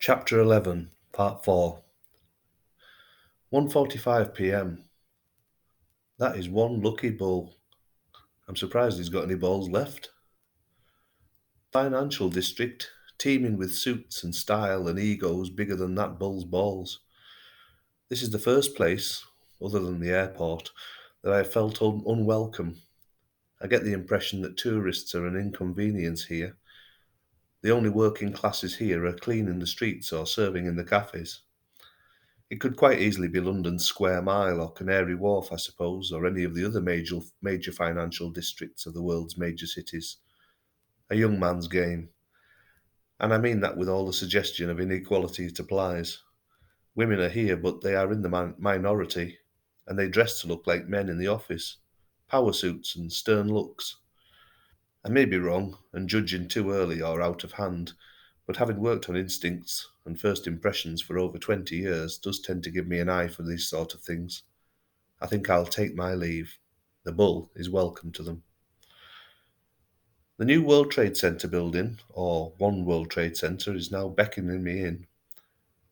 Chapter 11, Part 4. 1:45 p.m. That is one lucky bull. I'm surprised he's got any balls left. Financial district, teeming with suits and style and egos bigger than that bull's balls. This is the first place, other than the airport, that I have felt unwelcome. I get the impression that tourists are an inconvenience here. The only working classes here are cleaning the streets or serving in the cafes. It could quite easily be London's Square Mile or Canary Wharf, I suppose, or any of the other major financial districts of the world's major cities. A young man's game. And I mean that with all the suggestion of inequality it applies. Women are here, but they are in the minority, and they dress to look like men in the office. Power suits and stern looks. I may be wrong, and judging too early or out of hand, but having worked on instincts and first impressions for over 20 years does tend to give me an eye for these sort of things. I think I'll take my leave. The bull is welcome to them. The new World Trade Center building, or One World Trade Center, is now beckoning me in.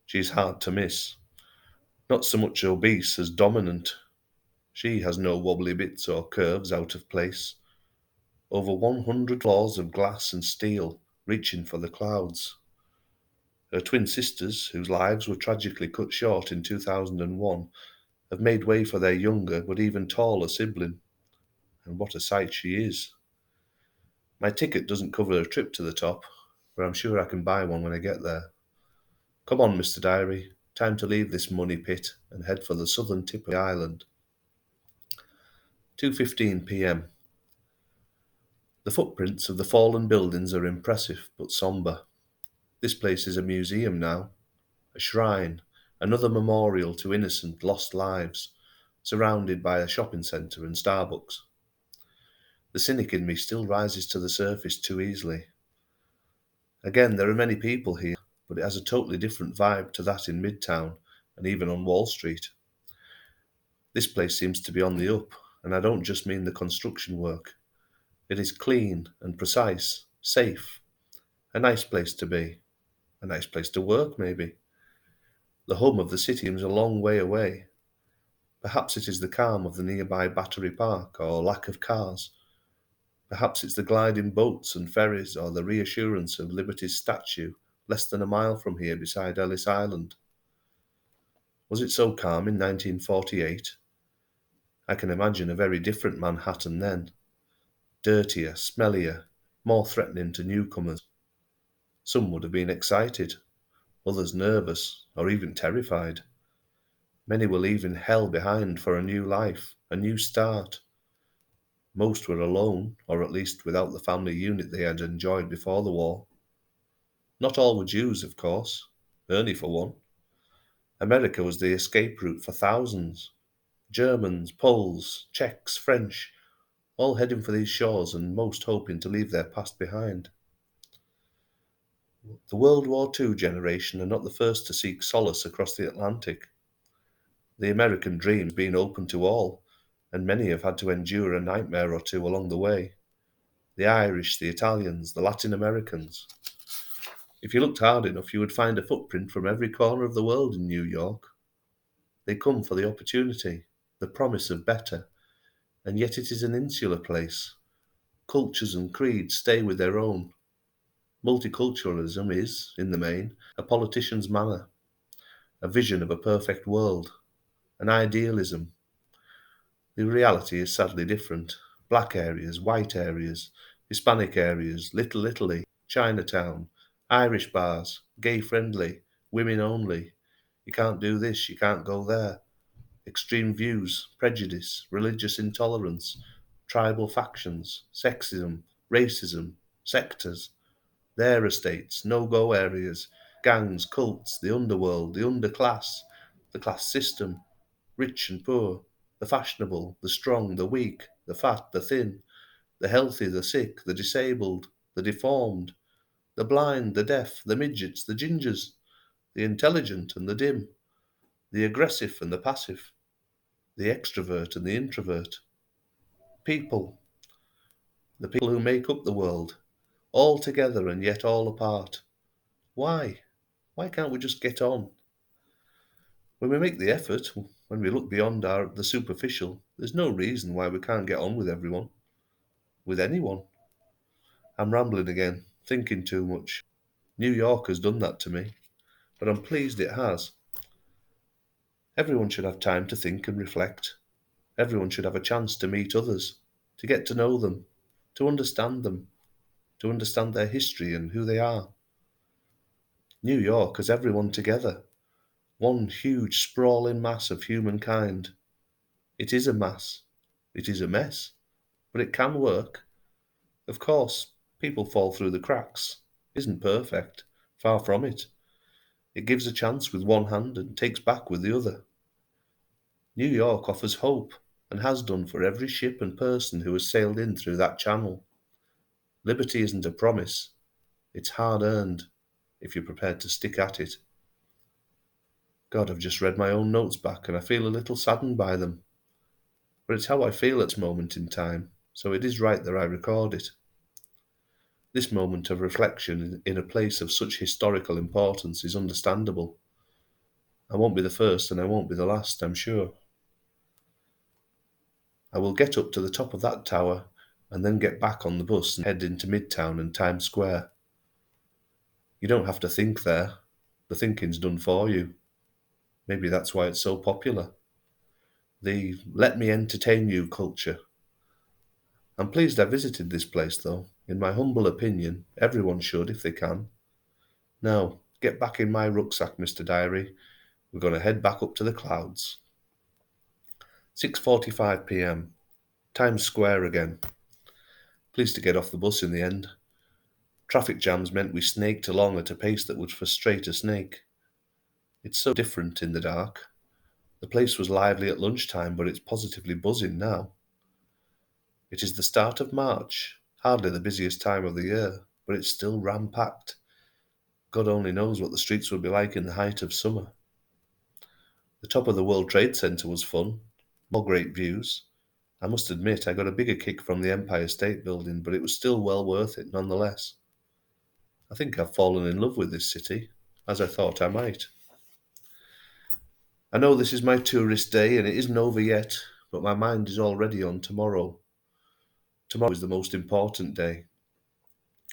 She's hard to miss. Not so much obese as dominant. She has no wobbly bits or curves out of place. Over 100 floors of glass and steel, reaching for the clouds. Her twin sisters, whose lives were tragically cut short in 2001, have made way for their younger but even taller sibling. And what a sight she is. My ticket doesn't cover a trip to the top, but I'm sure I can buy one when I get there. Come on, Mr. Diary, time to leave this money pit and head for the southern tip of the island. 2:15 p.m. The footprints of the fallen buildings are impressive but sombre. This place is a museum now, a shrine, another memorial to innocent lost lives, surrounded by a shopping centre and Starbucks. The cynic in me still rises to the surface too easily. Again, there are many people here, but it has a totally different vibe to that in Midtown and even on Wall Street. This place seems to be on the up, and I don't just mean the construction work. It is clean and precise, safe, a nice place to be, a nice place to work, maybe. The hum of the city is a long way away. Perhaps it is the calm of the nearby Battery Park or lack of cars. Perhaps it's the gliding boats and ferries or the reassurance of Liberty's statue less than a mile from here beside Ellis Island. Was it so calm in 1948? I can imagine a very different Manhattan then. Dirtier, smellier, more threatening to newcomers. Some would have been excited, others nervous, or even terrified. Many were leaving hell behind for a new life, a new start. Most were alone, or at least without the family unit they had enjoyed before the war. Not all were Jews, of course. Ernie, for one. America was the escape route for thousands. Germans, Poles, Czechs, French, all heading for these shores and most hoping to leave their past behind. The World War II generation are not the first to seek solace across the Atlantic. The American dream's been open to all, and many have had to endure a nightmare or two along the way. The Irish, the Italians, the Latin Americans. If you looked hard enough, you would find a footprint from every corner of the world in New York. They come for the opportunity, the promise of better, and yet it is an insular place. Cultures and creeds stay with their own. Multiculturalism is, in the main, a politician's manner, a vision of a perfect world, an idealism. The reality is sadly different. Black areas, white areas, Hispanic areas, Little Italy, Chinatown, Irish bars, gay friendly, women only. You can't do this, you can't go there. Extreme views, prejudice, religious intolerance, tribal factions, sexism, racism, sectors, their estates, no-go areas, gangs, cults, the underworld, the underclass, the class system, rich and poor, the fashionable, the strong, the weak, the fat, the thin, the healthy, the sick, the disabled, the deformed, the blind, the deaf, the midgets, the gingers, the intelligent and the dim, the aggressive and the passive, the extrovert and the introvert. People, the people who make up the world, all together and yet all apart. Why? Why can't we just get on? When we make the effort, when we look beyond the superficial, there's no reason why we can't get on with everyone, with anyone. I'm rambling again, thinking too much. New York has done that to me, but I'm pleased it has. Everyone should have time to think and reflect. Everyone should have a chance to meet others, to get to know them, them, to understand their history and who they are. New York has everyone together, one huge sprawling mass of humankind. It is a mass. It is a mess, but it can work. Of course, people fall through the cracks. It isn't perfect. Far from it. It gives a chance with one hand and takes back with the other. New York offers hope and has done for every ship and person who has sailed in through that channel. Liberty isn't a promise. It's hard earned if you're prepared to stick at it. God, I've just read my own notes back and I feel a little saddened by them. But it's how I feel at this moment in time, so it is right that I record it. This moment of reflection in a place of such historical importance is understandable. I won't be the first and I won't be the last, I'm sure. I will get up to the top of that tower and then get back on the bus and head into Midtown and Times Square. You don't have to think there. The thinking's done for you. Maybe that's why it's so popular. The let me entertain you culture. I'm pleased I visited this place though. In my humble opinion, everyone should if they can. Now, get back in my rucksack, Mr. Diary. We're going to head back up to the clouds. 6:45 p.m. Times Square again. Pleased to get off the bus in the end. Traffic jams meant we snaked along at a pace that would frustrate a snake. It's so different in the dark. The place was lively at lunchtime, but it's positively buzzing now. It is the start of March, hardly the busiest time of the year, but it's still ram-packed. God only knows what the streets would be like in the height of summer. The top of the World Trade Center was fun. More great views. I must admit I got a bigger kick from the Empire State Building, but it was still well worth it nonetheless. I think I've fallen in love with this city, as I thought I might. I know this is my tourist day and it isn't over yet, but my mind is already on tomorrow. Tomorrow is the most important day.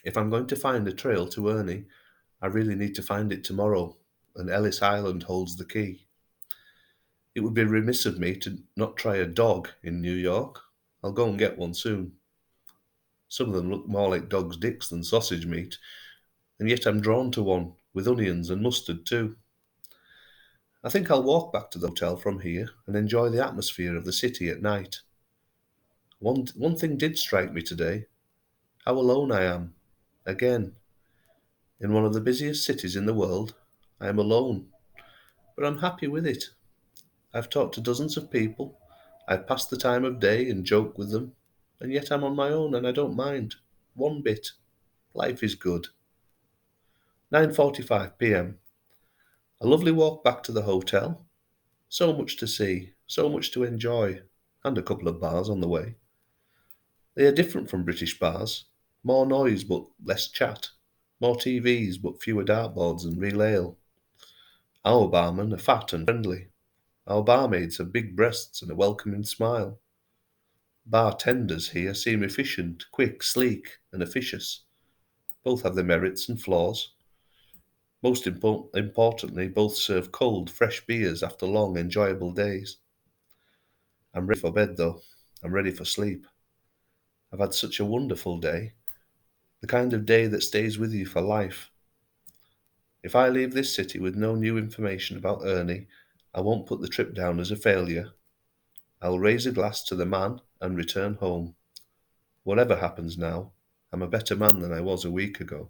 If I'm going to find a trail to Ernie, I really need to find it tomorrow, and Ellis Island holds the key. It would be remiss of me to not try a dog in New York. I'll go and get one soon. Some of them look more like dog's dicks than sausage meat, and yet I'm drawn to one, with onions and mustard too. I think I'll walk back to the hotel from here and enjoy the atmosphere of the city at night. One thing did strike me today, how alone I am. Again, in one of the busiest cities in the world, I am alone, but I'm happy with it. I've talked to dozens of people, I've passed the time of day and joked with them, and yet I'm on my own and I don't mind. One bit. Life is good. 9:45 p.m. A lovely walk back to the hotel. So much to see, so much to enjoy, and a couple of bars on the way. They are different from British bars. More noise but less chat. More TVs but fewer dartboards and real ale. Our barmen are fat and friendly. Our barmaids have big breasts and a welcoming smile. Bartenders here seem efficient, quick, sleek, and officious. Both have their merits and flaws. Most importantly, both serve cold, fresh beers after long, enjoyable days. I'm ready for bed, though. I'm ready for sleep. I've had such a wonderful day. The kind of day that stays with you for life. If I leave this city with no new information about Ernie, I won't put the trip down as a failure. I'll raise a glass to the man and return home. Whatever happens now, I'm a better man than I was a week ago.